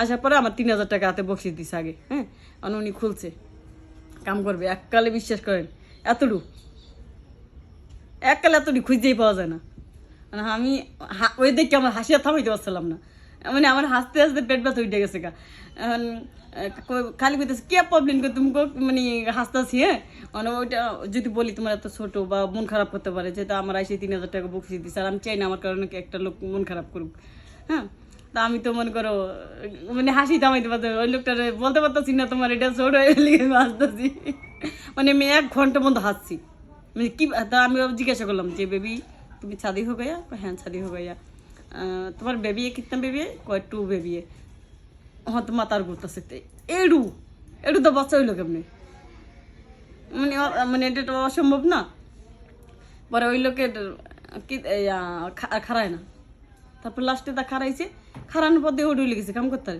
আসার পরে আমার 3,000 টাকা হাতে বকশিস দিছে আগে, হ্যাঁ। আর উনি খুলছে, কাম করবে। এককালে বিশ্বাস করেন এতটুকু, এককালে এতটুকু খুঁজতেই পাওয়া যায় না। মানে আমি ওই দেখে আমার হাসি আর থামাইতে পারছিলাম না, মানে আমার হাসতে হাসতে পেট ব্যথা উঠে গেছে গা। এখন খালি কইতেছে কে প্রবলেম করে তুমি মানে হাসতেছি, হ্যাঁ। মানে ওইটা যদি বলি তোমার এত ছোট বা মন খারাপ করতে পারে, যেহেতু আমার এসে 3,000 টাকা বকশিস দিচ্ছে, আর আমি চাই না আমার কারণে একটা লোক মন খারাপ করুক, হ্যাঁ। তা আমি তো মনে করো মানে হাসি থামাইতে পারতে, ওই লোকটা বলতে পারতেছি না তোমার এটা ছোট লিখে হাসতেছি। মানে আমি 1 ঘন্টা মতো হাসছি, মানে কি। তা আমি জিজ্ঞাসা করলাম যে বেবি তুমি शादी हो गया? हाँ शादी हो गया। তোমার বেবি कितना बेबी है? কয় 2 बेबी है। হ্যাঁ তো মাতার ঘুরতেছে এডু এডু তো বাচ্চা হইলো কেমনি, মানে মানে এটা তো অসম্ভব না। পরে ওই লোকের কি খারায় না, তারপর লাস্টে তা খারাইছে, খারানোর পর দিয়ে ওডু লেগেছে কাম করতে।